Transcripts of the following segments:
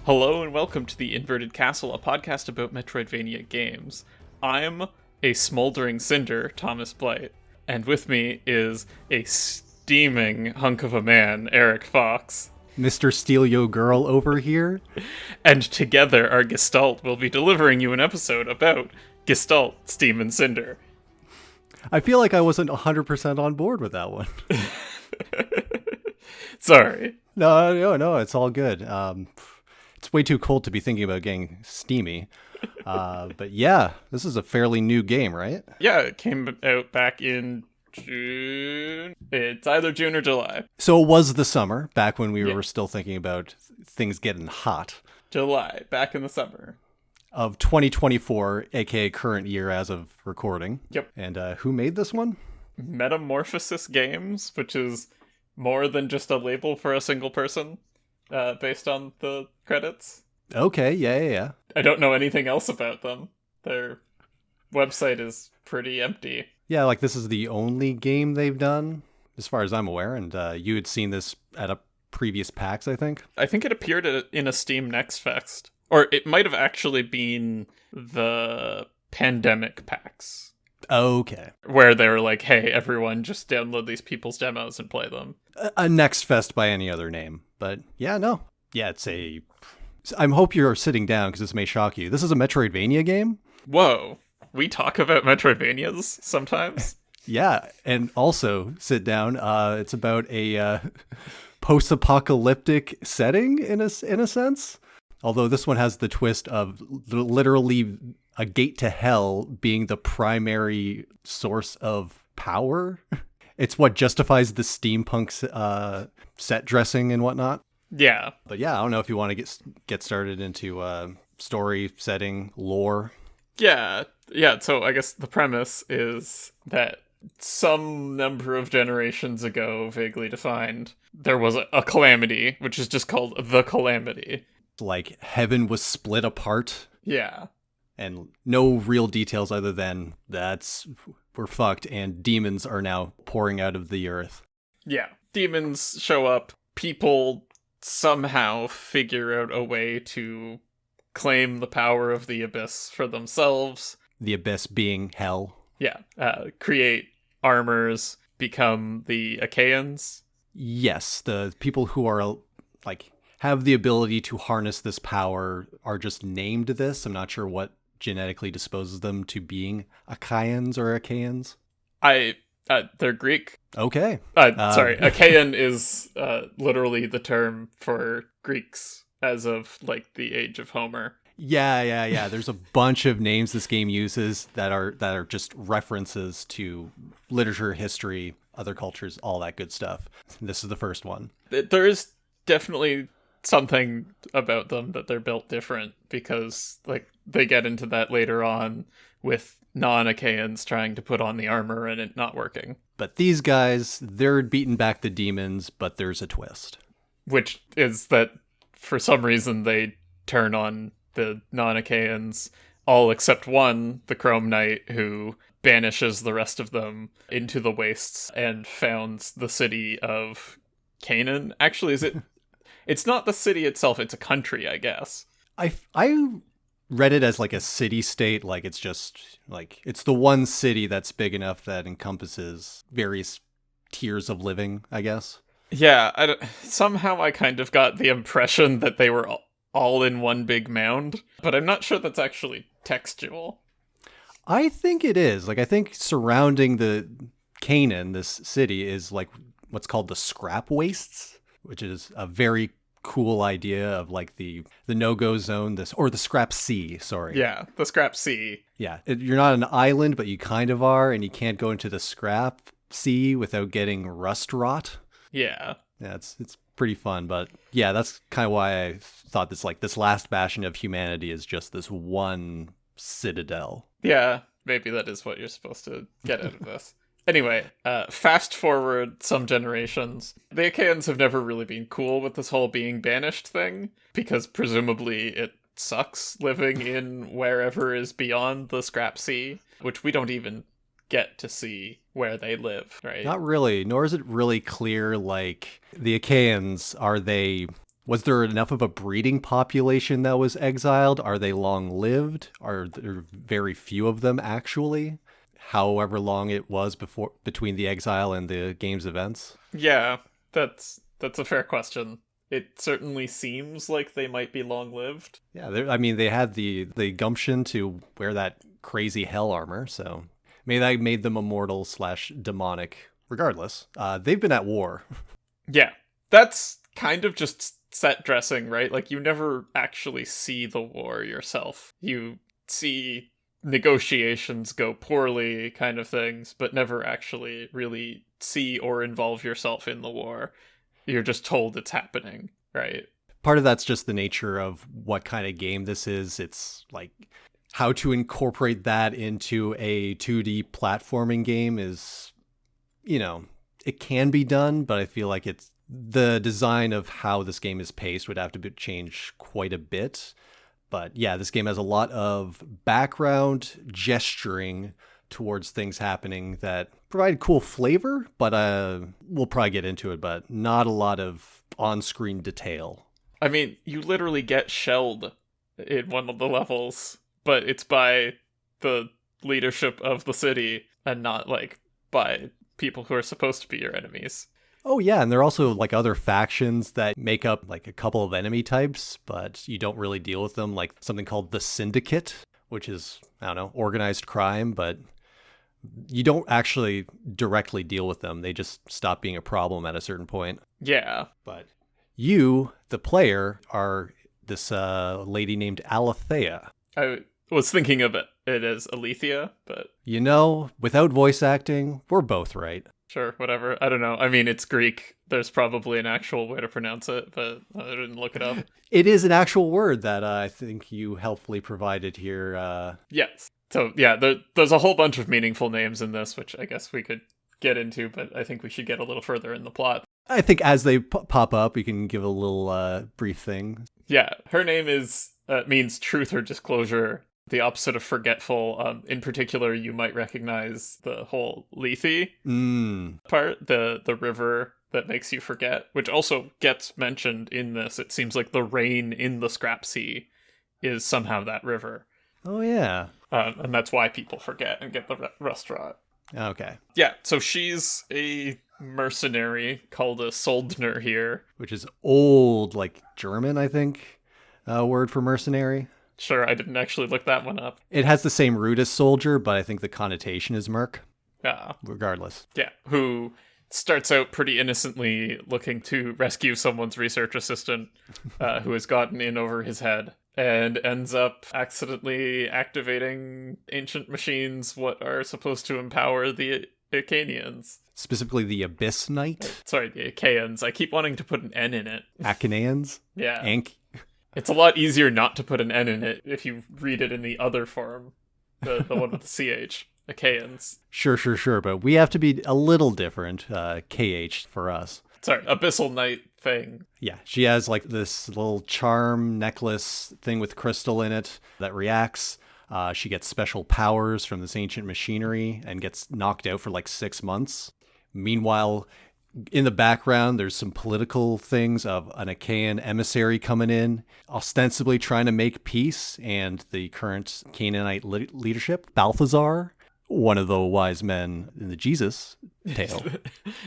Hello and welcome to the Inverted Castle, a podcast about Metroidvania games. I'm a smoldering cinder, Thomas Blight, and with me is a steaming hunk of a man, Eric Fox. Mr. Steal Yo Girl over here. And together, our Gestalt will be delivering you an episode about Gestalt, Steam, and Cinder. I feel like I wasn't 100% on board with that one. Sorry. No, it's all good. It's way too cold to be thinking about getting steamy. But yeah, this is a fairly new game, right? Yeah, it came out back in June. It's either June or July. So it was the summer, back when we were still thinking about things getting hot. July, back in the summer. Of 2024, aka current year as of recording. Yep. And who made this one? Metamorphosis Games, which is more than just a label for a single person, based on the credits. Okay, yeah. I don't know anything else about them. Their website is pretty empty. Yeah, like this is the only game they've done, as far as I'm aware, and you had seen this at a previous PAX, I think? I think it appeared in a Steam Next Fest. Or it might have actually been the Pandemic PAX. Okay. Where they were like, hey, everyone, just download these people's demos and play them. A Next Fest by any other name. But yeah, no. Yeah, I hope you're sitting down because this may shock you. This is a Metroidvania game? Whoa. We talk about Metroidvanias sometimes? Yeah, and also, sit down, it's about a post-apocalyptic setting in a sense. Although this one has the twist of literally a gate to hell being the primary source of power. It's what justifies the steampunk set dressing and whatnot. Yeah. But yeah, I don't know if you want to get started into story, setting, lore. Yeah. So I guess the premise is that some number of generations ago, vaguely defined, there was a calamity, which is just called the Calamity. Like heaven was split apart. Yeah. And no real details other than we're fucked and demons are now pouring out of the earth. Yeah. Demons show up. People somehow figure out a way to claim the power of the abyss for themselves. The abyss being hell. Yeah. Create armors, become the Achaeans. Yes. The people who are have the ability to harness this power are just named this. I'm not sure what genetically disposes them to being Achaeans or Achaeans. They're Greek. Okay. Sorry, Achaean is literally the term for Greeks as of the age of Homer. Yeah. There's a bunch of names this game uses that are just references to literature, history, other cultures, all that good stuff. This is the first one. There is definitely something about them that they're built different because they get into that later on with non-Achaeans trying to put on the armor and it not working. But these guys, they're beating back the demons, but there's a twist. Which is that for some reason they turn on the non-Achaeans, all except one, the Chrome Knight, who banishes the rest of them into the wastes and founds the city of Canaan. Actually, is it... It's not the city itself, it's a country, I guess. I read it as a city-state, it's just, it's the one city that's big enough that encompasses various tiers of living, I guess. Yeah, somehow I kind of got the impression that they were all in one big mound, but I'm not sure that's actually textual. I think it is. I think surrounding the Canaan, this city, is what's called the scrap wastes, which is a very cool idea of the no-go zone, or the scrap sea, sorry. Yeah, the scrap sea. Yeah, you're not an island, but you kind of are, and you can't go into the scrap sea without getting rust rot. Yeah. Yeah, it's pretty fun, but yeah, that's kind of why I thought this last bastion of humanity is just this one citadel. Yeah, maybe that is what you're supposed to get out of this. Anyway, fast forward some generations. The Achaeans have never really been cool with this whole being banished thing, because presumably it sucks living in wherever is beyond the scrap sea, which we don't even get to see where they live, right? Not really, nor is it really clear, the Achaeans, are they Was there enough of a breeding population that was exiled? Are they long-lived? Are there very few of them actually? However long it was between the exile and the game's events? Yeah, that's a fair question. It certainly seems like they might be long-lived. Yeah, I mean, they had the gumption to wear that crazy hell armor, so maybe that made them immortal / demonic. Regardless, they've been at war. Yeah, that's kind of just set dressing, right? Like, you never actually see the war yourself. You see negotiations go poorly kind of things, but never actually really see or involve yourself in the war. You're just told it's happening, right? Part of that's just the nature of what kind of game this is. It's like how to incorporate that into a 2D platforming game is, it can be done, but I feel like it's the design of how this game is paced would have to change quite a bit. But yeah, this game has a lot of background gesturing towards things happening that provide cool flavor, but we'll probably get into it, but not a lot of on-screen detail. I mean, you literally get shelled in one of the levels, but it's by the leadership of the city and not, like, by people who are supposed to be your enemies. Oh yeah, and there are also like other factions that make up like a couple of enemy types, but you don't really deal with them, like something called the Syndicate, which is, I don't know, organized crime, but you don't actually directly deal with them. They just stop being a problem at a certain point. Yeah. But you, the player, are this lady named Alethea. I was thinking of it as Alethea, but... Without voice acting, we're both right. Sure, whatever. I don't know. I mean, it's Greek. There's probably an actual way to pronounce it, but I didn't look it up. It is an actual word that I think you helpfully provided here. Yes. So, yeah, there's a whole bunch of meaningful names in this, which I guess we could get into, but I think we should get a little further in the plot. I think as they pop up, we can give a little brief thing. Yeah, her name means truth or disclosure, the opposite of forgetful. In particular, you might recognize the whole Lethe part, the river that makes you forget, which also gets mentioned in this. It seems like the rain in the Scrap Sea is somehow that river. Oh, yeah. And that's why people forget and get the restaurant. Okay. Yeah, so she's a mercenary called a Soldner here. Which is old, like German, I think, word for mercenary. Sure, I didn't actually look that one up. It has the same root as soldier, but I think the connotation is merc. Yeah. Regardless. Yeah, who starts out pretty innocently looking to rescue someone's research assistant who has gotten in over his head and ends up accidentally activating ancient machines what are supposed to empower the Acanians. Specifically the Abyss Knight? Sorry, the Achaeans. I keep wanting to put an N in it. Achaeans? Yeah. It's a lot easier not to put an N in it if you read it in the other form. The one with the CH. Achaeans. Sure. But we have to be a little different. KH for us. Sorry, Abyssal Knight thing. Yeah, she has like this little charm necklace thing with crystal in it that reacts. She gets special powers from this ancient machinery and gets knocked out for like 6 months. Meanwhile, in the background, there's some political things of an Achaean emissary coming in, ostensibly trying to make peace, and the current Canaanite leadership, Balthazar, one of the wise men in the Jesus tale.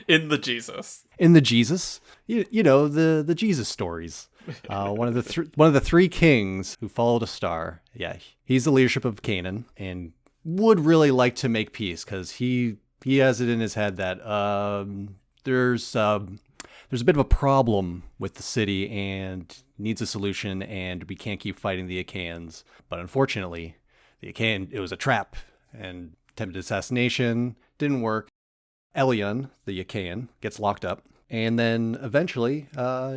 In the Jesus. The Jesus stories. One of the three kings who followed a star. Yeah, he's the leadership of Canaan and would really like to make peace because he has it in his head that there's a bit of a problem with the city and needs a solution, and we can't keep fighting the Achaeans. But unfortunately, it was a trap, and attempted assassination didn't work. Elion, the Achaean, gets locked up, and then eventually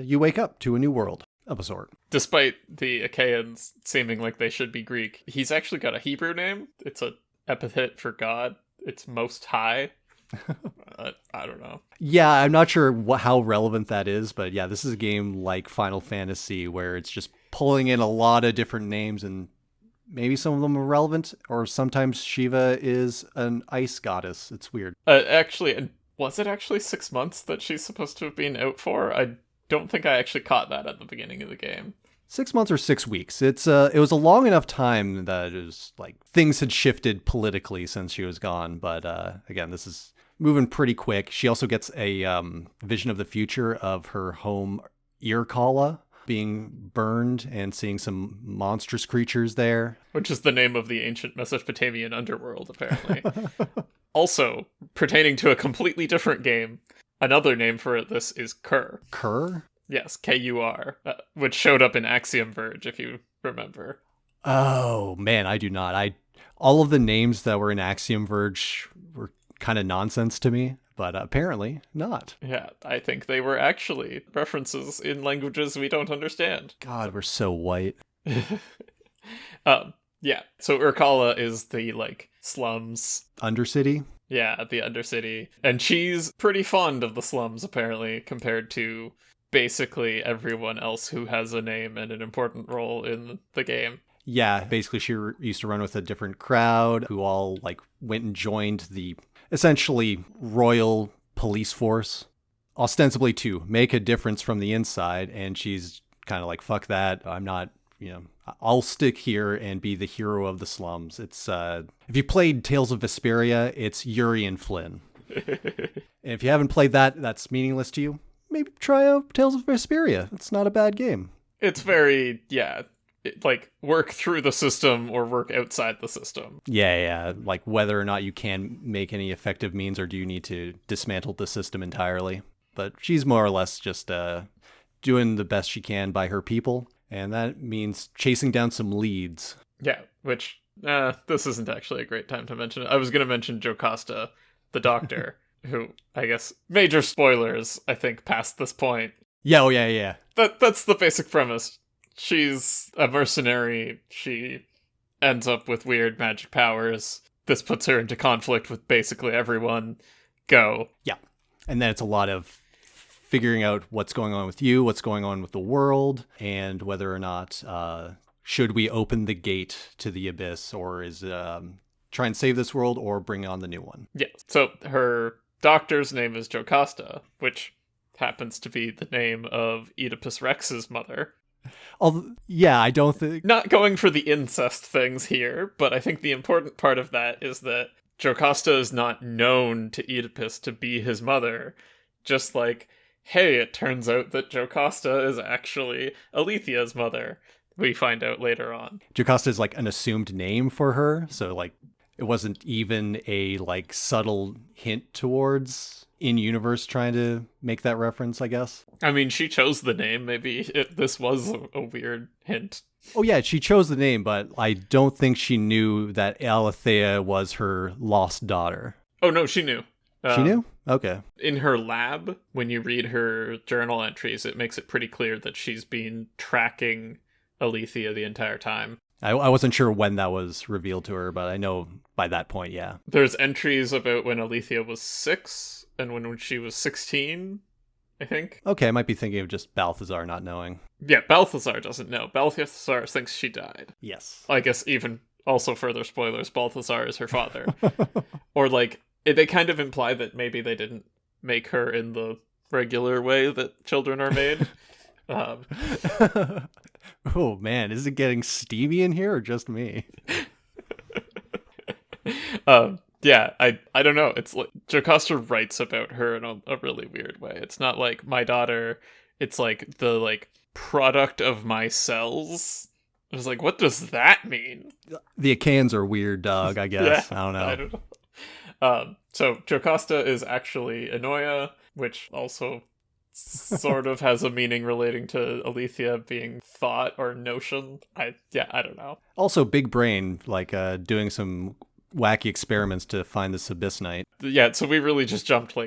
you wake up to a new world of a sort. Despite the Achaeans seeming like they should be Greek, he's actually got a Hebrew name. It's an epithet for God. It's Most High. I don't know. Yeah, I'm not sure how relevant that is, but yeah, this is a game like Final Fantasy where it's just pulling in a lot of different names, and maybe some of them are relevant, or sometimes Shiva is an ice goddess. It's weird. Actually, was it actually 6 months that she's supposed to have been out for? I don't think I actually caught that at the beginning of the game. 6 months or 6 weeks. It was a long enough time that it was like things had shifted politically since she was gone. But again, this is moving pretty quick. She also gets a vision of the future of her home Irkala being burned and seeing some monstrous creatures there. Which is the name of the ancient Mesopotamian underworld, apparently. Also, pertaining to a completely different game, another name for this is Kur. Kur? Yes, Kur, which showed up in Axiom Verge, if you remember. Oh, man, I do not. All of the names that were in Axiom Verge were kind of nonsense to me, but apparently not. Yeah, I think they were actually references in languages we don't understand. God, we're so white. Yeah, so Urkala is the, slums. Undercity? Yeah, the Undercity. And she's pretty fond of the slums, apparently, compared to basically everyone else who has a name and an important role in the game. Yeah, basically she used to run with a different crowd who all went and joined the essentially royal police force, ostensibly to make a difference from the inside. And she's kind of like, fuck that. I'm not, I'll stick here and be the hero of the slums. It's if you played Tales of Vesperia, it's Yuri and Flynn. And if you haven't played that, that's meaningless to you. Maybe try out Tales of Vesperia. It's not a bad game. It's very, work through the system or work outside the system. Yeah. Like whether or not you can make any effective means or do you need to dismantle the system entirely. But she's more or less just doing the best she can by her people. And that means chasing down some leads. Yeah, which, this isn't actually a great time to mention it. I was going to mention Jocasta, the doctor. Who, I guess, major spoilers, I think, past this point. Yeah, yeah. That's the basic premise. She's a mercenary. She ends up with weird magic powers. This puts her into conflict with basically everyone. Go. Yeah. And then it's a lot of figuring out what's going on with you, what's going on with the world, and whether or not should we open the gate to the abyss, or is try and save this world, or bring on the new one. Yeah, so her doctor's name is Jocasta, which happens to be the name of Oedipus Rex's mother. Yeah, I don't think... Not going for the incest things here, but I think the important part of that is that Jocasta is not known to Oedipus to be his mother. Just like, hey, it turns out that Jocasta is actually Alethea's mother. We find out later on. Jocasta is an assumed name for her, so it wasn't even a subtle hint towards in-universe trying to make that reference, I guess. I mean, she chose the name. Maybe this was a weird hint. Oh yeah, she chose the name, but I don't think she knew that Alethea was her lost daughter. Oh no, she knew. She knew? Okay. In her lab, when you read her journal entries, it makes it pretty clear that she's been tracking Alethea the entire time. I wasn't sure when that was revealed to her, but I know by that point, yeah. There's entries about when Alethea was 6 and when she was 16, I think. Okay, I might be thinking of just Balthazar not knowing. Yeah, Balthazar doesn't know. Balthazar thinks she died. Yes. I guess even also further spoilers, Balthazar is her father. Or they kind of imply that maybe they didn't make her in the regular way that children are made. Oh man, is it getting steamy in here or just me? Yeah, I don't know. It's Jocasta writes about her in a really weird way. It's not like my daughter. It's the product of my cells. I was like, what does that mean? The Achaeans are weird, dog. I guess. Yeah, I don't know. I don't know. So Jocasta is actually Enoia, which also sort of has a meaning relating to Aletheia being thought or notion. I don't know. Also, big brain, doing some wacky experiments to find this Abyss Knight. Yeah, so we really just jumped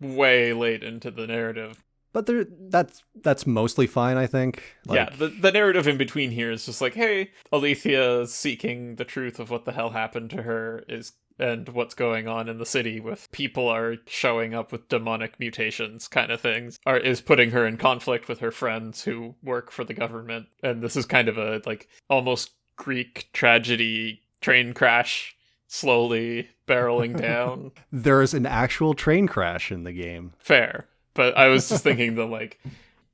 way late into the narrative. But that's mostly fine, I think. Yeah, the narrative in between here is just hey, Aletheia seeking the truth of what the hell happened to her and what's going on in the city with people are showing up with demonic mutations kind of things, is putting her in conflict with her friends who work for the government. And this is kind of a almost Greek tragedy train crash slowly barreling down. There's an actual train crash in the game. Fair. But I was just thinking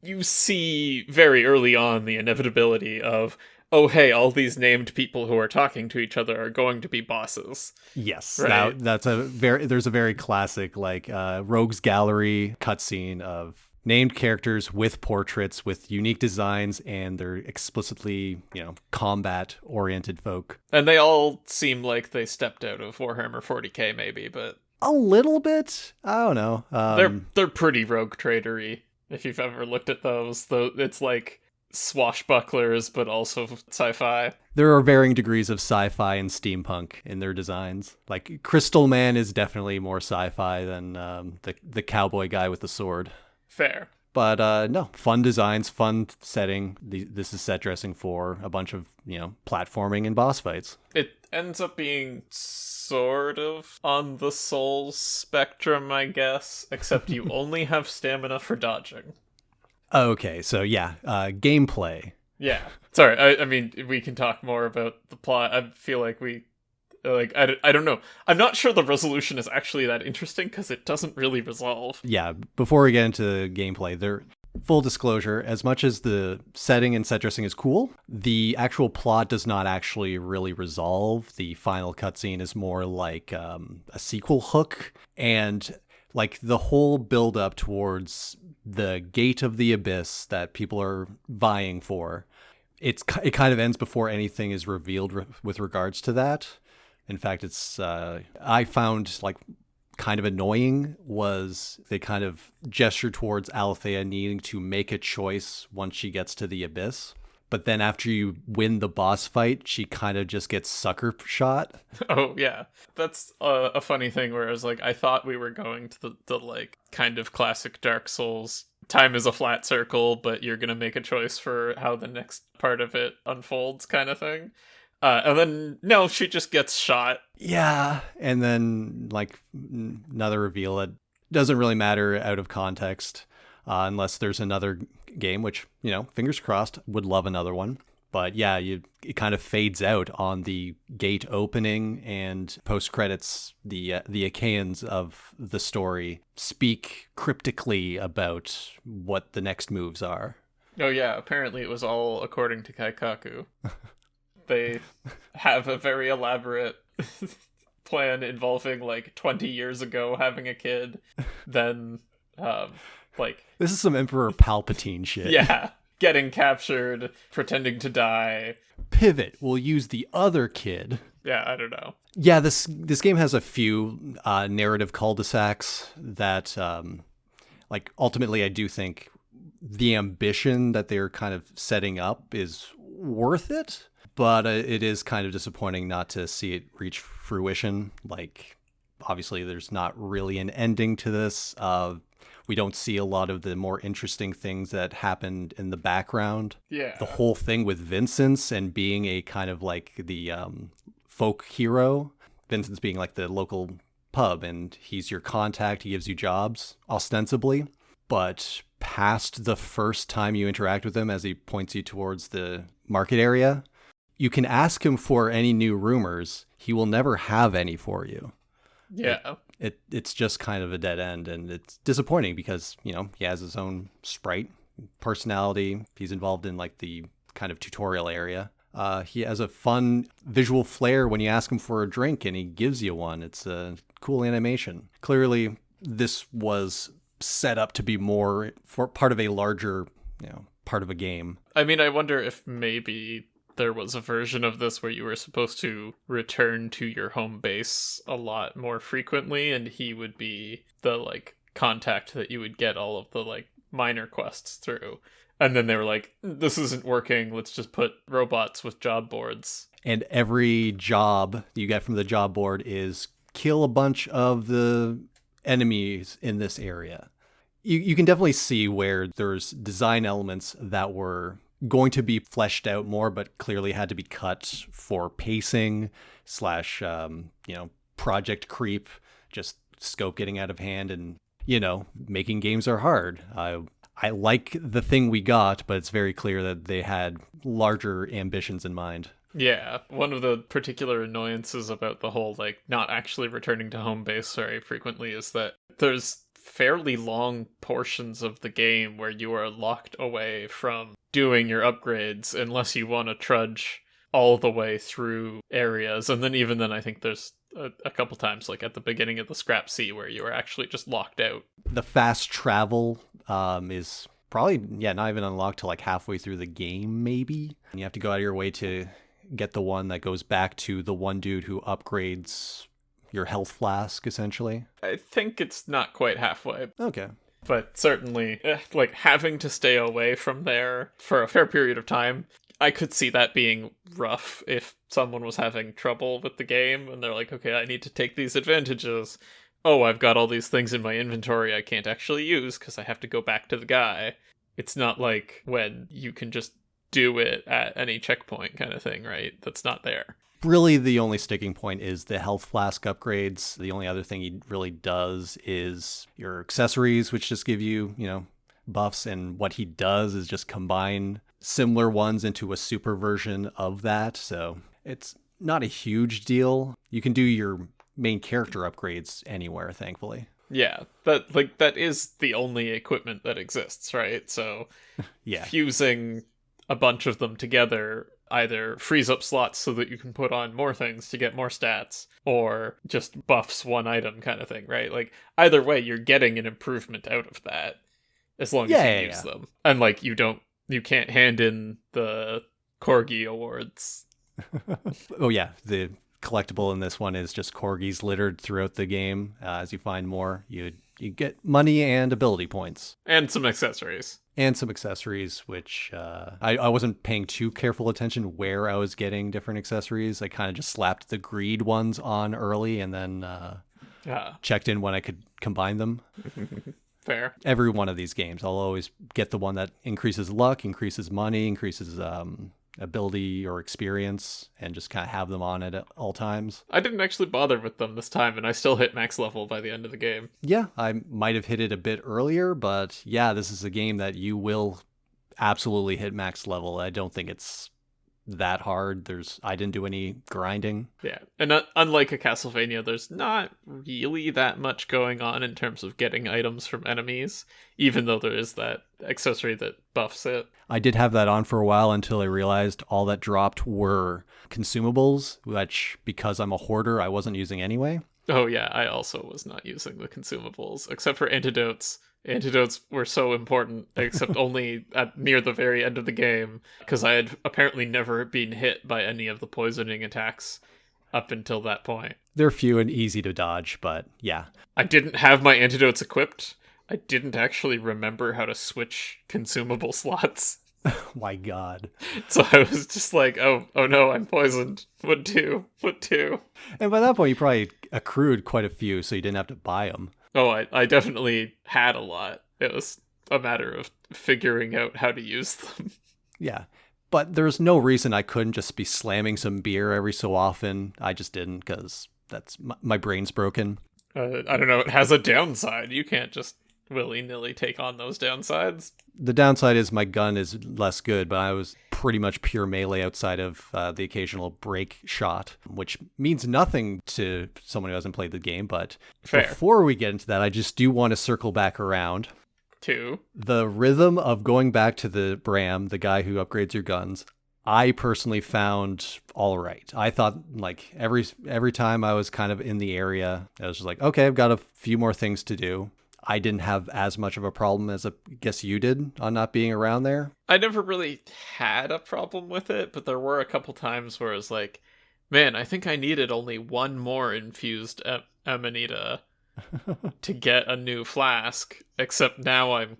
you see very early on the inevitability of, oh, hey, all these named people who are talking to each other are going to be bosses. Yes, Right. now there's a very classic like Rogues Gallery cutscene of named characters with portraits with unique designs, and they're explicitly, combat oriented folk. And they all seem like they stepped out of Warhammer 40k maybe, but A little bit, I don't know. they're pretty rogue tradery if you've ever looked at those. Though it's like swashbucklers but also sci-fi. There are varying degrees of sci-fi and steampunk in their designs. Like Crystal Man is definitely more sci-fi than the cowboy guy with the sword. Fair. But no, fun designs, fun setting. This is set dressing for a bunch of, platforming and boss fights. It ends up being sort of on the Souls spectrum, I guess, except you only have stamina for dodging. Okay, so yeah, gameplay. Yeah. Sorry, I mean, we can talk more about the plot. I feel like I don't know. I'm not sure the resolution is actually that interesting because it doesn't really resolve. Yeah, before we get into gameplay, full disclosure, as much as the setting and set dressing is cool, the actual plot does not actually really resolve. The final cutscene is more like a sequel hook, and like the whole build up towards the Gate of the Abyss that people are vying for. It kind of ends before anything is revealed with regards to that. In fact, it's I found like kind of annoying was they kind of gesture towards Alethea needing to make a choice once she gets to the Abyss. But then after you win the boss fight, she kind of just gets sucker shot. Oh, yeah. That's a funny thing where I was like, I thought we were going to the like kind of classic Dark Souls. Time is a flat circle, but you're going to make a choice for how the next part of it unfolds kind of thing. And then, no, she just gets shot. Yeah. And then, like, another reveal that doesn't really matter out of context unless there's another game, which, fingers crossed, would love another one. But yeah, it kind of fades out on the gate opening, and post-credits, the Achaeans of the story speak cryptically about what the next moves are. Oh yeah, apparently it was all according to Kaikaku. They have a very elaborate plan involving like 20 years ago having a kid, then like this is some Emperor Palpatine shit. Yeah, getting captured, pretending to die. Pivot, we'll use the other kid. Yeah, I don't know. Yeah, this game has a few narrative cul-de-sacs that like ultimately I do think the ambition that they're kind of setting up is worth it. But it is kind of disappointing not to see it reach fruition. Like, obviously, there's not really an ending to this. We don't see a lot of the more interesting things that happened in the background. Yeah. The whole thing with Vincent's and being a kind of like the folk hero. Vincent's being like the local pub, and he's your contact. He gives you jobs, ostensibly. But past the first time you interact with him, as he points you towards the market area, you can ask him for any new rumors. He will never have any for you. Yeah. It's just kind of a dead end, and it's disappointing because, he has his own sprite, personality. He's involved in like the kind of tutorial area. He has a fun visual flair when you ask him for a drink and he gives you one. It's a cool animation. Clearly, this was set up to be more for part of a larger, part of a game. I mean, I wonder if maybe there was a version of this where you were supposed to return to your home base a lot more frequently, and he would be the like contact that you would get all of the like minor quests through. And then they were like, this isn't working, let's just put robots with job boards. And every job you get from the job board is kill a bunch of the enemies in this area. You can definitely see where there's design elements that were going to be fleshed out more, but clearly had to be cut for pacing / project creep, just scope getting out of hand, and, making games are hard. I like the thing we got, but it's very clear that they had larger ambitions in mind. Yeah, one of the particular annoyances about the whole, like, not actually returning to home base very frequently is that there's fairly long portions of the game where you are locked away from doing your upgrades unless you want to trudge all the way through areas. And then even then, I think there's a couple times, like at the beginning of the Scrap Sea, where you are actually just locked out. The fast travel is probably, not even unlocked till like halfway through the game, maybe. And you have to go out of your way to get the one that goes back to the one dude who upgrades your health flask, essentially. I think it's not quite halfway. Okay. But certainly, like, having to stay away from there for a fair period of time, I could see that being rough if someone was having trouble with the game and they're like, okay, I need to take these advantages. Oh, I've got all these things in my inventory I can't actually use because I have to go back to the guy. It's not like when you can just do it at any checkpoint kind of thing, right? That's not there. Really, the only sticking point is the health flask upgrades. The only other thing he really does is your accessories, which just give you, buffs. And what he does is just combine similar ones into a super version of that. So it's not a huge deal. You can do your main character upgrades anywhere, thankfully. Yeah, that is the only equipment that exists, right? So yeah, fusing a bunch of them together either frees up slots so that you can put on more things to get more stats, or just buffs one item kind of thing, right? Like, either way, you're getting an improvement out of that, as long as you use them. And, like, you can't hand in the Corgi awards. Oh, yeah, the collectible in this one is just Corgis littered throughout the game. As you find more, you get money and ability points. And some accessories. Which I wasn't paying too careful attention where I was getting different accessories. I kind of just slapped the greed ones on early and then checked in when I could combine them. Fair. Every one of these games, I'll always get the one that increases luck, increases money, increases ability or experience, and just kind of have them on at all times. I didn't actually bother with them this time, and I still hit max level by the end of the game. Yeah, I might have hit it a bit earlier, but yeah, this is a game that you will absolutely hit max level. I don't think it's that hard. I didn't do any grinding. Yeah, and unlike a Castlevania, there's not really that much going on in terms of getting items from enemies, even though there is that accessory that buffs it. I did have that on for a while until I realized all that dropped were consumables, which, because I'm a hoarder, I wasn't using anyway. Oh yeah, I also was not using the consumables, except for antidotes. Antidotes were so important, except only near the very end of the game, because I had apparently never been hit by any of the poisoning attacks up until that point. They're few and easy to dodge, but yeah. I didn't have my antidotes equipped. I didn't actually remember how to switch consumable slots. My God. So I was just like, oh no, I'm poisoned. What do? And by that point, you probably accrued quite a few, so you didn't have to buy them. Oh, I definitely had a lot. It was a matter of figuring out how to use them. Yeah, but there's no reason I couldn't just be slamming some beer every so often. I just didn't, because that's my brain's broken. I don't know, it has a downside. You can't just willy-nilly take on those downsides. The downside is my gun is less good, but I was pretty much pure melee outside of the occasional break shot, which means nothing to someone who hasn't played the game. But fair. Before we get into that, I just do want to circle back around to the rhythm of going back to the Bram, the guy who upgrades your guns. I personally found all right. I thought, like, every time I was kind of in the area, I was just like, okay, I've got a few more things to do. I didn't have as much of a problem as I guess you did on not being around there. I never really had a problem with it, but there were a couple times where I was like, man, I think I needed only one more infused Amanita to get a new flask, except now I'm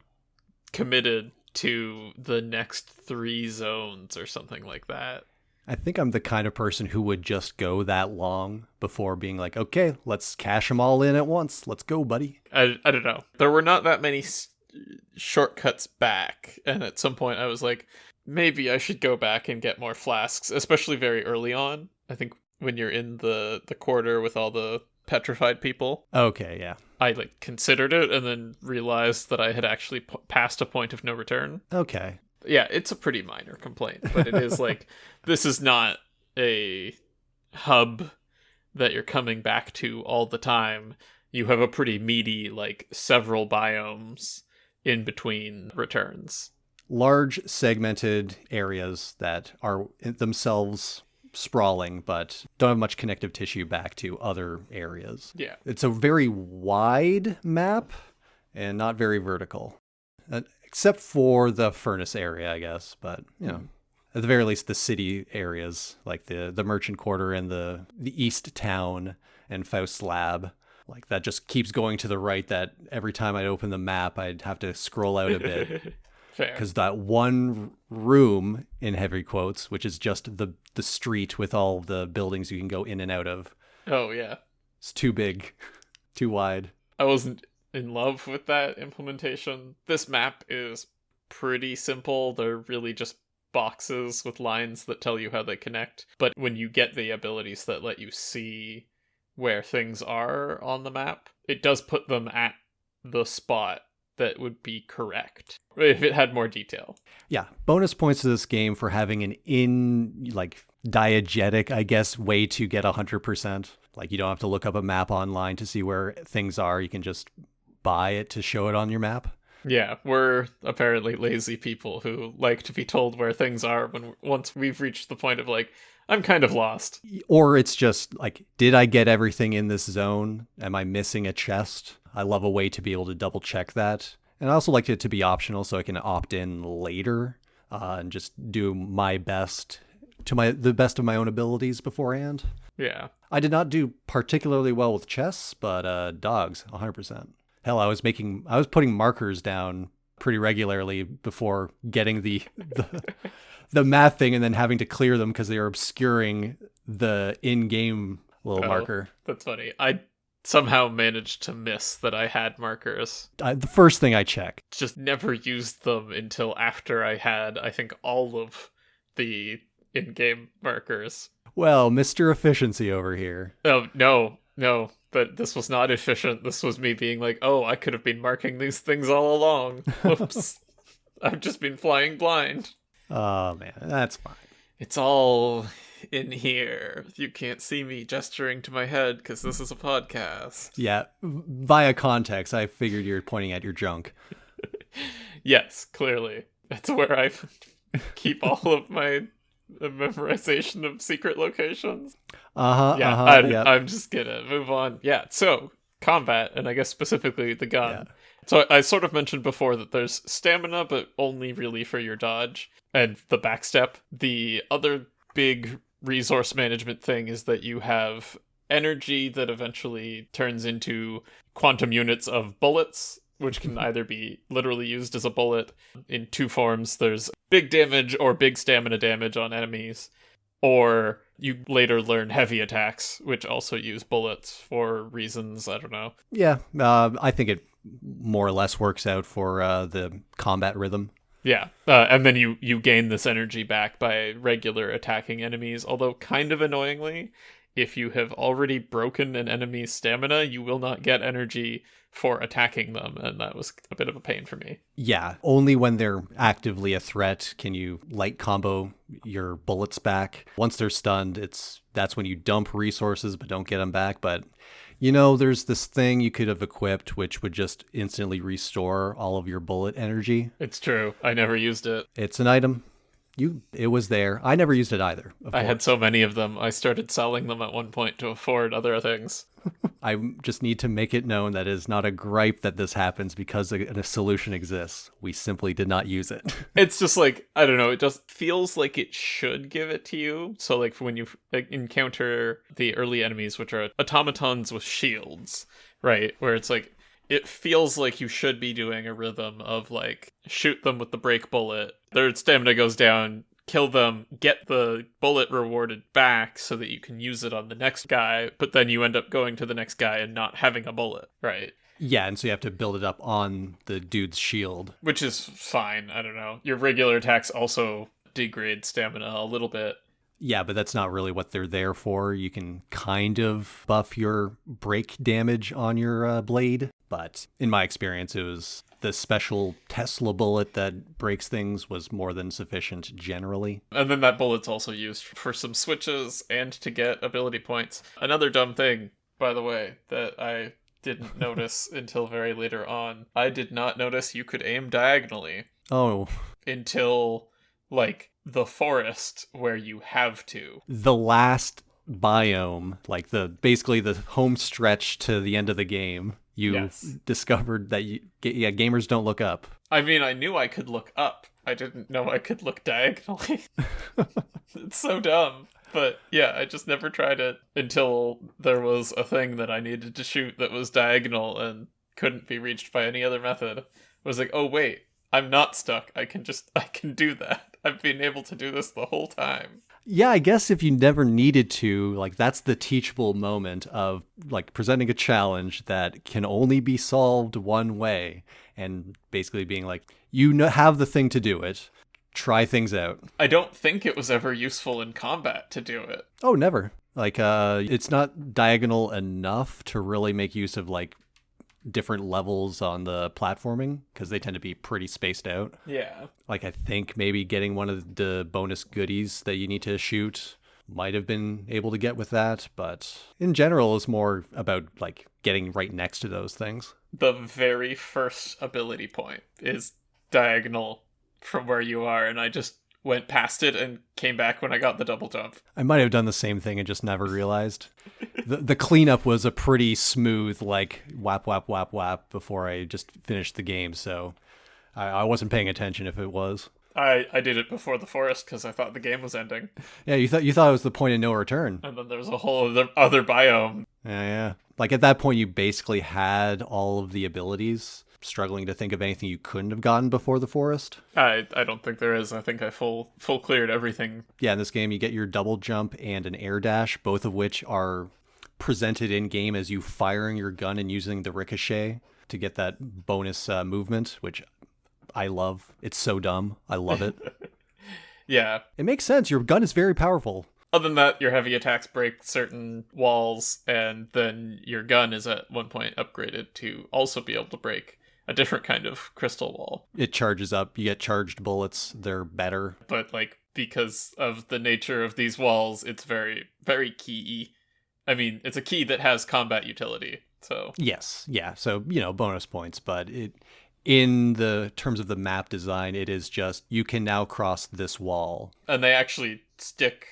committed to the next 3 zones or something like that. I think I'm the kind of person who would just go that long before being like, okay, let's cash them all in at once. Let's go, buddy. I don't know. There were not that many shortcuts back. And at some point I was like, maybe I should go back and get more flasks, especially very early on. I think when you're in the quarter with all the petrified people. Okay, yeah. I considered it and then realized that I had actually passed a point of no return. Okay. Yeah, it's a pretty minor complaint, but it is this is not a hub that you're coming back to all the time. you have a pretty meaty, like, several biomes in between returns. Large segmented areas that are themselves sprawling, but don't have much connective tissue back to other areas. Yeah. It's a very wide map and not very vertical, except for the furnace area, I guess. But, at the very least, the city areas, like the Merchant Quarter and the East Town and Faust's Lab, like that just keeps going to the right, that every time I'd open the map, I'd have to scroll out a bit. Fair. Because that one room, in heavy quotes, which is just the street with all the buildings you can go in and out of. Oh, yeah. It's too big, too wide. I wasn't in love with that implementation. This map is pretty simple. They're really just boxes with lines that tell you how they connect. But when you get the abilities that let you see where things are on the map, it does put them at the spot that would be correct if it had more detail. Yeah, bonus points to this game for having an diegetic, I guess, way to get 100%. Like, you don't have to look up a map online to see where things are. You can just buy it to show it on your map. Yeah, we're apparently lazy people who like to be told where things are once we've reached the point of, like, I'm kind of lost. Or it's just like, did I get everything in this zone? Am I missing a chest? I love a way to be able to double check that. And I also like it to be optional so I can opt in later and just do my best to the best of my own abilities beforehand. Yeah. I did not do particularly well with chests, but dogs, 100%. Hell, I was putting markers down pretty regularly before getting the math thing and then having to clear them because they were obscuring the in-game little marker. That's funny. I somehow managed to miss that I had markers. The first thing I check. Just never used them until after I had, I think, all of the in-game markers. Well, Mr. Efficiency over here. Oh, no. But this was not efficient. This was me being like, oh, I could have been marking these things all along. Whoops. I've just been flying blind. Oh, man, that's fine. It's all in here. You can't see me gesturing to my head because this is a podcast. Yeah, via context, I figured you're pointing at your junk. Yes, clearly. That's where I keep all of my memorization of secret locations. I'm just gonna move on. Yeah, so combat, and I guess specifically the gun. Yeah. So I sort of mentioned before that there's stamina, but only really for your dodge and the backstep. The other big resource management thing is that you have energy that eventually turns into quantum units of bullets, which can either be literally used as a bullet in two forms. There's big damage or big stamina damage on enemies, or you later learn heavy attacks, which also use bullets for reasons, I don't know. Yeah, I think it more or less works out for the combat rhythm. Yeah, and then you gain this energy back by regular attacking enemies, although kind of annoyingly, if you have already broken an enemy's stamina, you will not get energy for attacking them, and that was a bit of a pain for me. Yeah, only when they're actively a threat can you light combo your bullets back. Once they're stunned, that's when you dump resources but don't get them back. But there's this thing you could have equipped which would just instantly restore all of your bullet energy. It's true. I never used it. It's an item. It was there. I never used it either. I had so many of them. I started selling them at one point to afford other things. I just need to make it known that it is not a gripe that this happens because a solution exists. We simply did not use it. It's just like, I don't know, it just feels like it should give it to you. So like when you encounter the early enemies, which are automatons with shields, right? Where it's like, it feels like you should be doing a rhythm of like, shoot them with the break bullet. Their stamina goes down, kill them, get the bullet rewarded back so that you can use it on the next guy, but then you end up going to the next guy and not having a bullet, right? Yeah, and so you have to build it up on the dude's shield. Which is fine, I don't know. Your regular attacks also degrade stamina a little bit. Yeah, but that's not really what they're there for. You can kind of buff your break damage on your blade, but in my experience, it was the special Tesla bullet that breaks things was more than sufficient generally. And then that bullet's also used for some switches and to get ability points. Another dumb thing, by the way, that I didn't notice until very later on. I did not notice you could aim diagonally Oh, until, like, the forest where you have to. the last biome, like basically the home stretch to the end of the game, you Yes. discovered that gamers don't look up. I mean, I knew I could look up. I didn't know I could look diagonally. It's so dumb. But yeah, I just never tried it until there was a thing that I needed to shoot that was diagonal and couldn't be reached by any other method. I was like, oh wait, I'm not stuck. I can do that. I've been able to do this the whole time. Yeah, I guess if you never needed to, like, that's the teachable moment of, like, presenting a challenge that can only be solved one way, and basically being like, have the thing to do it. Try things out. I don't think it was ever useful in combat to do it. Oh, never. Like, it's not diagonal enough to really make use of, like, different levels on the platforming, because they tend to be pretty spaced out. Yeah. Like, I think maybe getting one of the bonus goodies that you need to shoot might have been able to get with that, but in general, it's more about, like, getting right next to those things. The very first ability point is diagonal from where you are, and I just went past it and came back when I got the double jump. I might have done the same thing and just never realized. The cleanup was a pretty smooth, like, whap, whap, whap, whap before I just finished the game, so I wasn't paying attention if it was. I did it before the forest because I thought the game was ending. Yeah, you thought it was the point of no return. And then there was a whole other biome. Yeah. Like, at that point, you basically had all of the abilities. Struggling to think of anything you couldn't have gotten before the forest. I don't think there is. I think I full cleared everything. Yeah, in this game, you get your double jump and an air dash, both of which are presented in game as you firing your gun and using the ricochet to get that bonus movement, which I love. It's so dumb. I love it. Yeah. It makes sense. Your gun is very powerful. Other than that, your heavy attacks break certain walls, and then your gun is at one point upgraded to also be able to break a different kind of crystal wall. It charges up. You get charged bullets. They're better. But, like, because of the nature of these walls, it's very, very key-y. I mean, it's a key that has combat utility, so... Yes, yeah. So, bonus points, but in the terms of the map design, it is just, you can now cross this wall. And they actually stick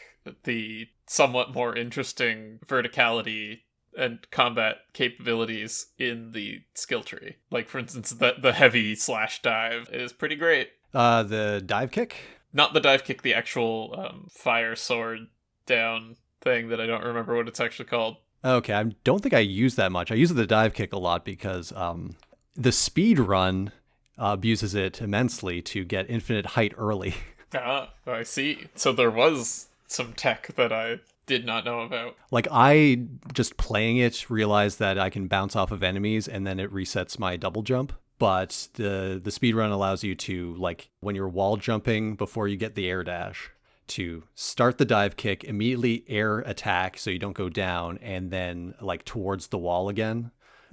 the somewhat more interesting verticality and combat capabilities in the skill tree. Like, for instance, the heavy slash dive is pretty great. The dive kick? Not the dive kick, the actual fire sword down thing that I don't remember what it's actually called. Okay, I don't think I use that much. I use the dive kick a lot because the speed run abuses it immensely to get infinite height early. Ah, I see. So there was some tech that I did not know about. Like, I just playing it realized that I can bounce off of enemies and then it resets my double jump. But the speedrun allows you to, like, when you're wall jumping before you get the air dash, to start the dive kick, immediately air attack so you don't go down, and then, like, towards the wall again.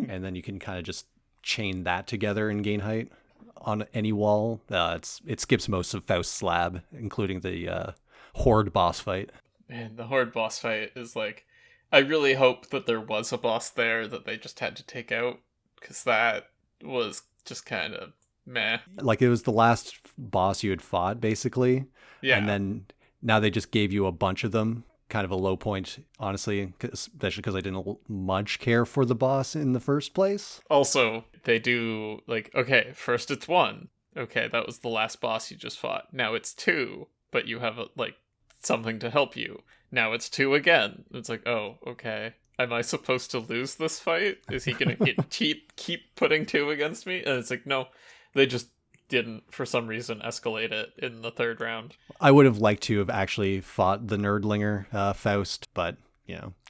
And then you can kind of just chain that together and gain height on any wall. It skips most of Faust's lab, including the Horde boss fight. Man, the Horde boss fight is like... I really hope that there was a boss there that they just had to take out, because that was just kind of meh. Like, it was the last boss you had fought, basically. Yeah. And then now they just gave you a bunch of them. Kind of a low point, honestly, especially because I didn't much care for the boss in the first place. Also, they do, like, okay, first it's 1. Okay, that was the last boss you just fought. Now it's 2, but you have, like, something to help you. Now it's 2 again. It's like, oh, okay. Am I supposed to lose this fight? Is he gonna keep putting 2 against me? And it's like, no, they just didn't, for some reason, escalate it in the 3rd round. I would have liked to have actually fought the nerdlinger, Faust, but,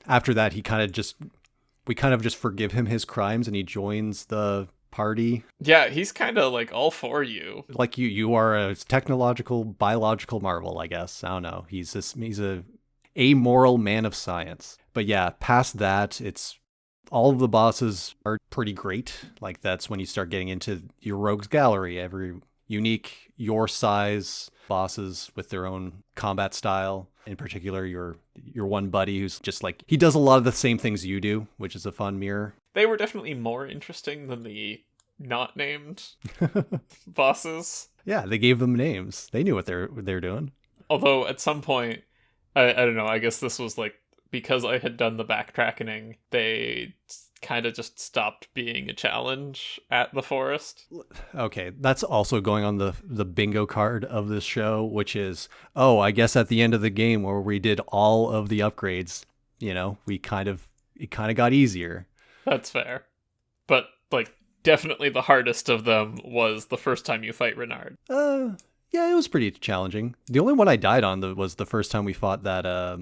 after that, we kind of just forgive him his crimes and he joins the party. Yeah, he's kind of, like, all for you. Like, you are a technological, biological marvel, I guess. I don't know. He's a amoral man of science. But yeah, past that, it's all of the bosses are pretty great. Like, that's when you start getting into your rogues gallery. Every unique, your size bosses with their own combat style. In particular, your one buddy who's just like, he does a lot of the same things you do, which is a fun mirror. They were definitely more interesting than the not named bosses. Yeah, they gave them names. They knew what they're doing. Although at some point, I don't know, I guess this was like, because I had done the backtracking, they kind of just stopped being a challenge at the forest. Okay, that's also going on the bingo card of this show, which is, oh, I guess at the end of the game where we did all of the upgrades, it kind of got easier. That's fair. But, like, definitely the hardest of them was the first time you fight Renard. Yeah, it was pretty challenging. The only one I died on was the first time we fought that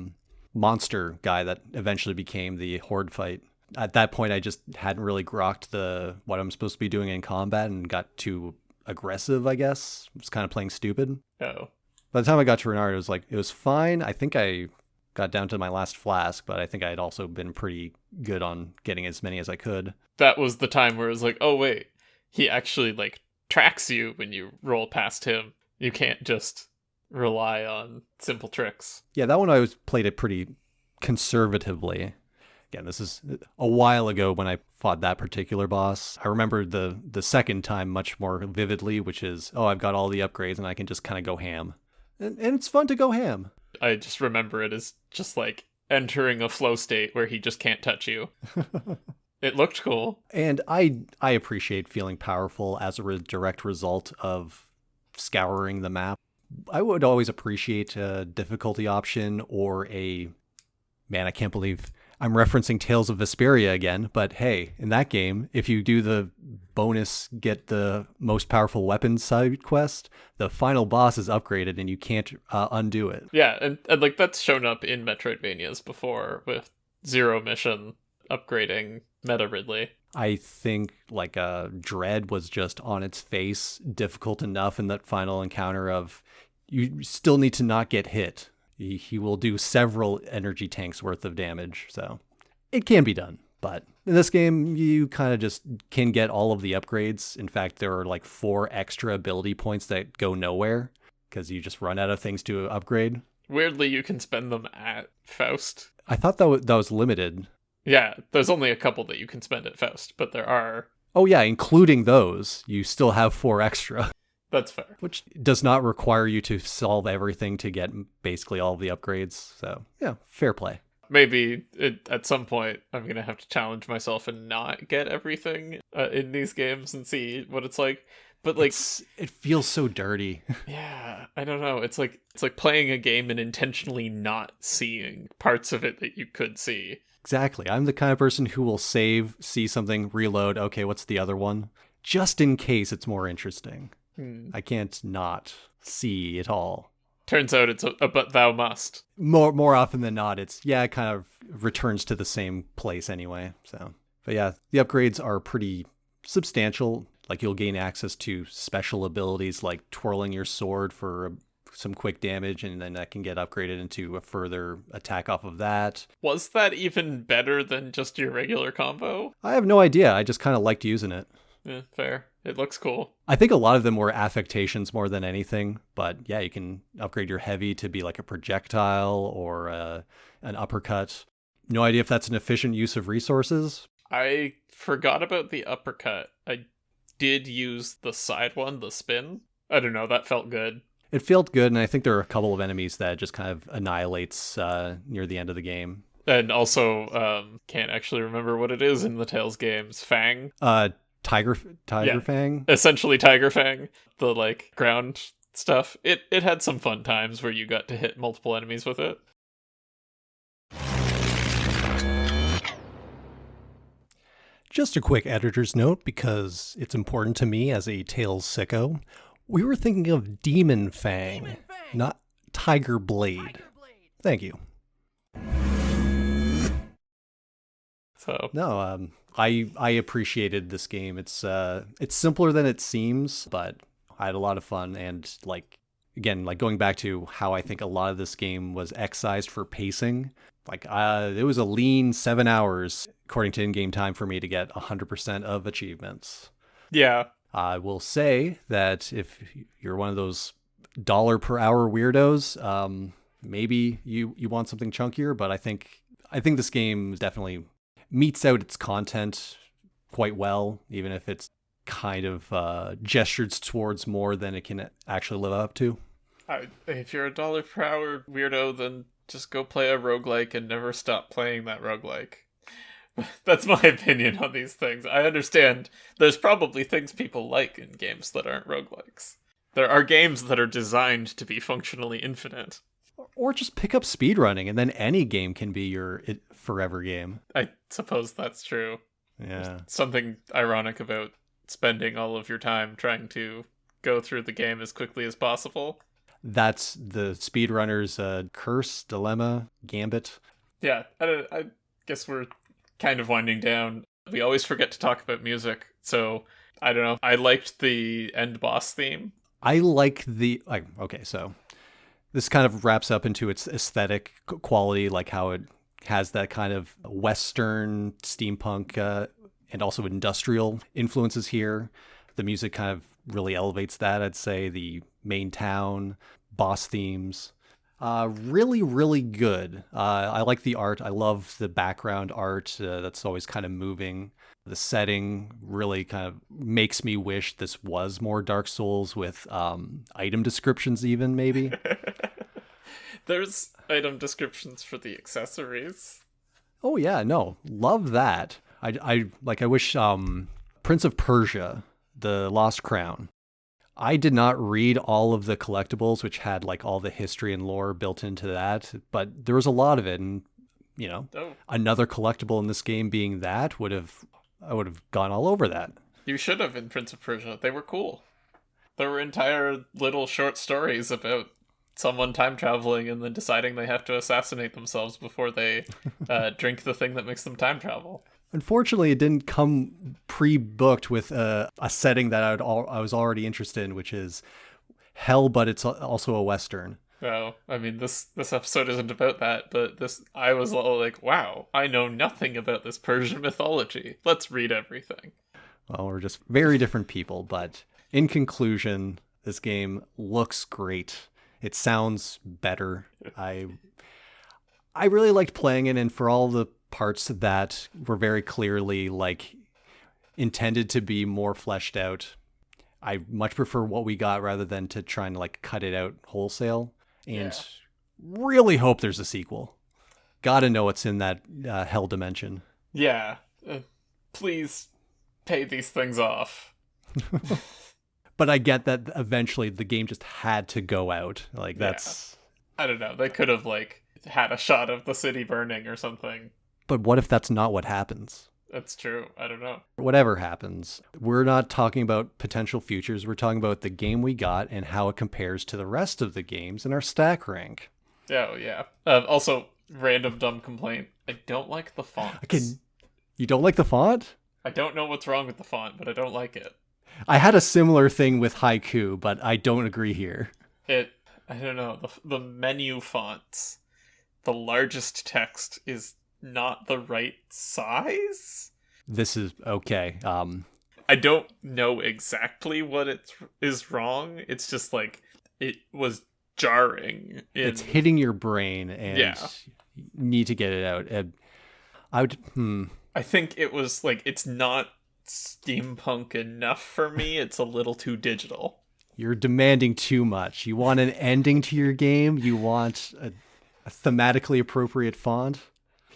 monster guy that eventually became the horde fight. At that point, I just hadn't really grokked what I'm supposed to be doing in combat and got too aggressive, I guess. I was kind of playing stupid. Oh. By the time I got to Renard, it was fine. I think I got down to my last flask, but I think I had also been pretty good on getting as many as I could. That was the time where it was like, oh wait, he actually, like, tracks you when you roll past him. You can't just rely on simple tricks. Yeah, that one I played it pretty conservatively. Again, this is a while ago when I fought that particular boss. I remember the second time much more vividly, which is, oh, I've got all the upgrades and I can just kind of go ham. And it's fun to go ham. I just remember it as just like entering a flow state where he just can't touch you. It looked cool. And I appreciate feeling powerful as a direct result of scouring the map. I would always appreciate a difficulty option or man, I can't believe I'm referencing Tales of Vesperia again, but hey, in that game, if you do the bonus get the most powerful weapons side quest, the final boss is upgraded and you can't undo it. Yeah, and like that's shown up in Metroidvanias before with Zero Mission upgrading Meta Ridley. I think like Dread was just on its face difficult enough in that final encounter of you still need to not get hit. He will do several energy tanks worth of damage, so it can be done. But in this game, you kind of just can get all of the upgrades. In fact, there are like 4 extra ability points that go nowhere because you just run out of things to upgrade. Weirdly, you can spend them at Faust. I thought that was limited. Yeah, there's only a couple that you can spend at Faust, but there are... Oh yeah, including those, you still have 4 extra. That's fair. Which does not require you to solve everything to get basically all of the upgrades. So, yeah, fair play. Maybe at some point I'm going to have to challenge myself and not get everything in these games and see what it's like. But like it feels so dirty. Yeah, I don't know. It's like playing a game and intentionally not seeing parts of it that you could see. Exactly. I'm the kind of person who will save, see something, reload. Okay, what's the other one? Just in case it's more interesting. I can't not see it all. Turns out it's a but thou must. More often than not, it kind of returns to the same place anyway. So, but yeah, the upgrades are pretty substantial. Like you'll gain access to special abilities like twirling your sword for some quick damage, and then that can get upgraded into a further attack off of that. Was that even better than just your regular combo? I have no idea. I just kind of liked using it. Yeah, fair. It looks cool. I think a lot of them were affectations more than anything, but yeah, you can upgrade your heavy to be like a projectile or an uppercut. No idea if that's an efficient use of resources. I forgot about the uppercut. I did use the side one, the spin. I don't know, that felt good. It felt good, and I think there are a couple of enemies that just kind of annihilates near the end of the game. And also, can't actually remember what it is in the Tales games. Fang? Tiger Fang? Essentially Tiger Fang. The, like, ground stuff. It had some fun times where you got to hit multiple enemies with it. Just a quick editor's note, because it's important to me as a Tales sicko. We were thinking of Demon Fang, not Tiger Blade. Thank you. So no, I appreciated this game. It's simpler than it seems, but I had a lot of fun. And like again, like going back to how I think a lot of this game was excised for pacing. Like it was a lean 7 hours according to in-game time for me to get 100% of achievements. Yeah. I will say that if you're one of those dollar per hour weirdos, maybe you want something chunkier, but I think this game definitely meets out its content quite well, even if it's kind of gestured towards more than it can actually live up to. If you're a dollar per hour weirdo, then just go play a roguelike and never stop playing that roguelike. That's my opinion on these things. I understand there's probably things people like in games that aren't roguelikes. There are games that are designed to be functionally infinite. Or just pick up speedrunning, and then any game can be your forever game. I suppose that's true. Yeah. There's something ironic about spending all of your time trying to go through the game as quickly as possible. That's the speedrunner's curse, dilemma, gambit. Yeah, I guess we're kind of winding down. We always forget to talk about music, so I don't know. I liked the end boss theme. I like okay, so this kind of wraps up into its aesthetic quality, like how it has that kind of Western steampunk and also industrial influences here. The music kind of really elevates that. I'd say the main town, boss themes, really, really good. I like the art. I love the background art. That's always kind of moving. The setting really kind of makes me wish this was more Dark Souls with item descriptions even, maybe. There's item descriptions for the accessories. Oh yeah, no. Love that. I wish Prince of Persia, The Lost Crown. I did not read all of the collectibles, which had like all the history and lore built into that, but there was a lot of it, and another collectible in this game being that I would have gone all over that. You should have in Prince of Persia. They were cool. There were entire little short stories about someone time traveling and then deciding they have to assassinate themselves before they drink the thing that makes them time travel. Unfortunately, it didn't come pre-booked with a setting that I was already interested in, which is hell, but it's also a Western. Well, I mean, this episode isn't about that, but I was all like, wow, I know nothing about this Persian mythology. Let's read everything. Well, we're just very different people, but in conclusion, this game looks great. It sounds better. I really liked playing it, and for all the parts that were very clearly like intended to be more fleshed out, I much prefer what we got rather than to trying to like cut it out wholesale. And really hope there's a sequel. Gotta know what's in that hell dimension. Yeah. Please pay these things off. But I get that eventually the game just had to go out. Like that's... I don't know. They could have like had a shot of the city burning or something. But what if that's not what happens? That's true. I don't know. Whatever happens, we're not talking about potential futures. We're talking about the game we got and how it compares to the rest of the games in our stack rank. Oh, yeah. Also, random dumb complaint. I don't like the fonts. You don't like the font? I don't know what's wrong with the font, but I don't like it. I had a similar thing with Haiku, but I don't agree here. I don't know. The menu fonts, the largest text is not the right size. This is okay. I don't know exactly what is wrong. It's just like it was jarring. It's hitting your brain, and you need to get it out. I think it was like it's not steampunk enough for me. It's a little too digital. You're demanding too much. You want an ending to your game. You want a thematically appropriate font.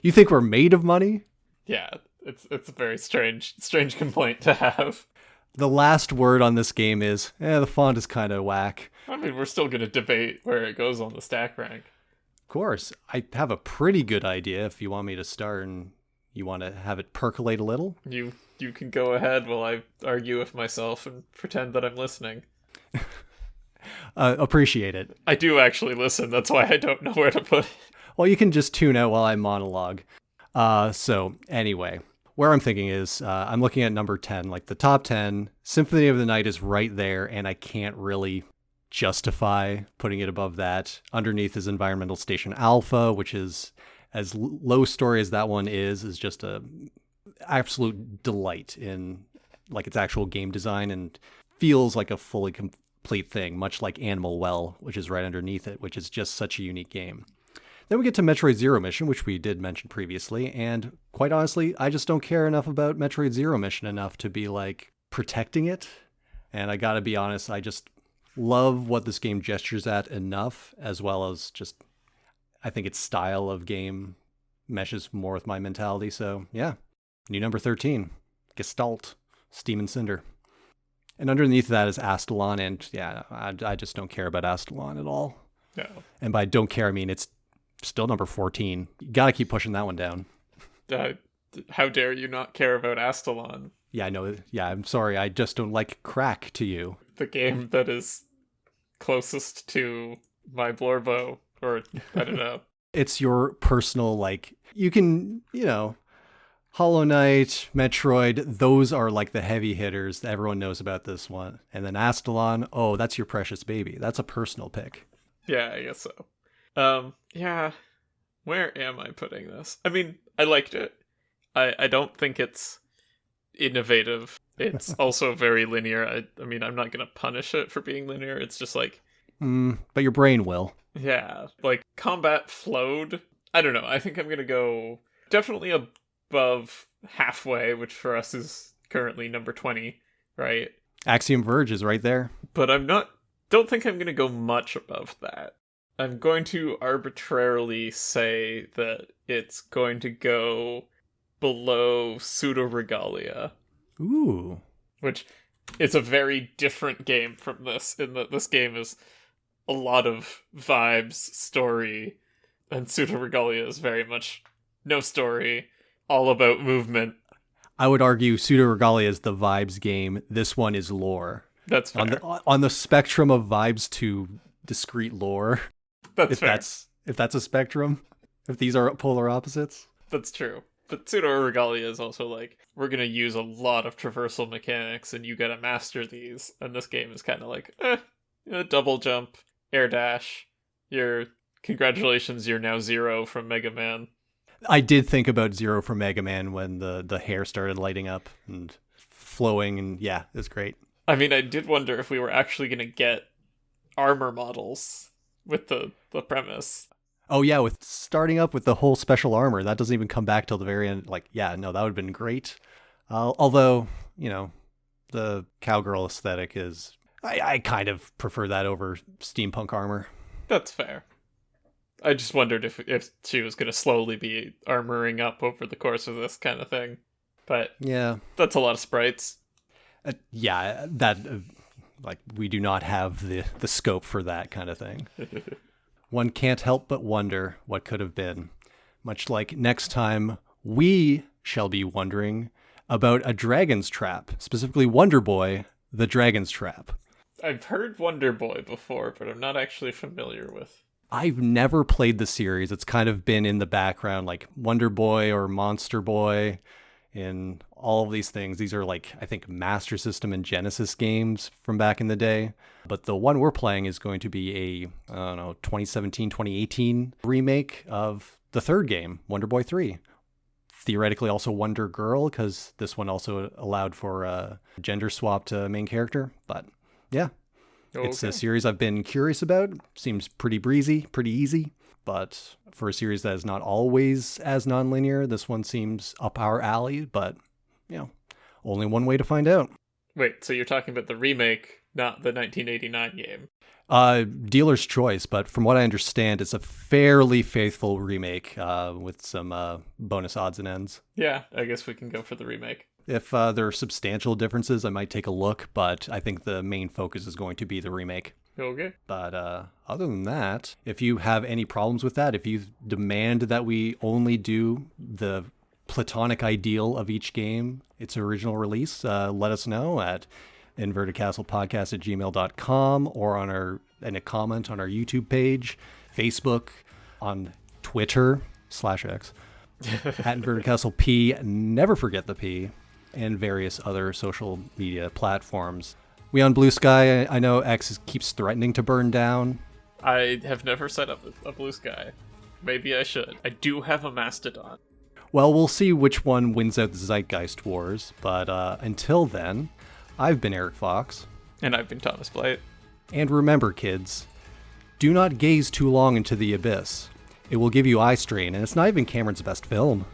You think we're made of money? Yeah, it's a very strange complaint to have. The last word on this game is, the font is kind of whack. I mean, we're still going to debate where it goes on the stack rank. Of course. I have a pretty good idea if you want me to start and you want to have it percolate a little. You can go ahead while I argue with myself and pretend that I'm listening. Appreciate it. I do actually listen. That's why I don't know where to put it. Well, you can just tune out while I monologue. So anyway, where I'm thinking is I'm looking at number 10, like the top 10. Symphony of the Night is right there, and I can't really justify putting it above that. Underneath is Environmental Station Alpha, which is as low story as that one is just a absolute delight in like its actual game design and feels like a fully complete thing, much like Animal Well, which is right underneath it, which is just such a unique game. Then we get to Metroid Zero Mission, which we did mention previously, and quite honestly, I just don't care enough about Metroid Zero Mission enough to be like protecting it. And I gotta be honest, I just love what this game gestures at enough, as well as just I think its style of game meshes more with my mentality. So yeah, new number 13, Gestalt, Steam and Cinder. And underneath that is Astalon, and yeah, I just don't care about Astalon at all. No. And by don't care, I mean it's still number 14. You gotta keep pushing that one down. How dare you not care about Astalon? Yeah, I know. Yeah, I'm sorry. I just don't like crack to you. The game that is closest to my Blorbo, or I don't know. It's your personal, like, you can, Hollow Knight, Metroid, those are like the heavy hitters that everyone knows about this one. And then Astalon, oh, that's your precious baby. That's a personal pick. Yeah, I guess so. Yeah. Where am I putting this? I mean, I liked it. I don't think it's innovative. It's also very linear. I mean, I'm not going to punish it for being linear. It's just like... but your brain will. Yeah. Like, combat flowed. I don't know. I think I'm going to go definitely above halfway, which for us is currently number 20, right? Axiom Verge is right there. But don't think I'm going to go much above that. I'm going to arbitrarily say that it's going to go below Pseudo Regalia. Ooh. Which is a very different game from this, in that this game is a lot of vibes, story, and Pseudo Regalia is very much no story, all about movement. I would argue Pseudo Regalia is the vibes game. This one is lore. That's fair. On the spectrum of vibes to discrete lore. That's fair. If that's a spectrum, if these are polar opposites. That's true. But Pseudo Regalia is also like, we're going to use a lot of traversal mechanics and you got to master these. And this game is kind of like, double jump, air dash. Congratulations, you're now Zero from Mega Man. I did think about Zero from Mega Man when the hair started lighting up and flowing, and yeah, it was great. I mean, I did wonder if we were actually going to get armor models with the premise. Oh yeah, with starting up with the whole special armor, that doesn't even come back till the very end. Like, yeah, no, that would have been great. Although, the cowgirl aesthetic is, I kind of prefer that over steampunk armor. That's fair. I just wondered if she was going to slowly be armoring up over the course of this kind of thing. But yeah, that's a lot of sprites. We do not have the scope for that kind of thing. One can't help but wonder what could have been. Much like next time, we shall be wondering about a Dragon's Trap, specifically Wonder Boy, the Dragon's Trap. I've heard Wonder Boy before, but I'm not actually familiar with. I've never played the series. It's kind of been in the background, like Wonder Boy or Monster Boy, in all of these things. These are like, I think, Master System and Genesis games from back in the day. But the one we're playing is going to be a, 2017, 2018 remake of the third game, Wonder Boy 3. Theoretically also Wonder Girl, because this one also allowed for a gender swapped main character. But yeah, It's a series I've been curious about. Seems pretty breezy, pretty easy. But for a series that is not always as nonlinear, this one seems up our alley. But, only one way to find out. Wait, so you're talking about the remake, not the 1989 game? Dealer's choice, but from what I understand, it's a fairly faithful remake with some bonus odds and ends. Yeah, I guess we can go for the remake. If there are substantial differences, I might take a look, but I think the main focus is going to be the remake. Okay. But other than that, if you have any problems with that, if you demand that we only do the platonic ideal of each game, its original release, let us know at invertedcastlepodcast@gmail.com or in a comment on our YouTube page, Facebook, on Twitter /X, at InvertedCastleP, never forget the P, and various other social media platforms. We on Blue Sky, I know X keeps threatening to burn down. I have never set up a Blue Sky. Maybe I should. I do have a Mastodon. Well, we'll see which one wins out the Zeitgeist Wars, but until then, I've been Eric Fox. And I've been Thomas Blight. And remember, kids, do not gaze too long into the abyss. It will give you eye strain, and it's not even Cameron's best film.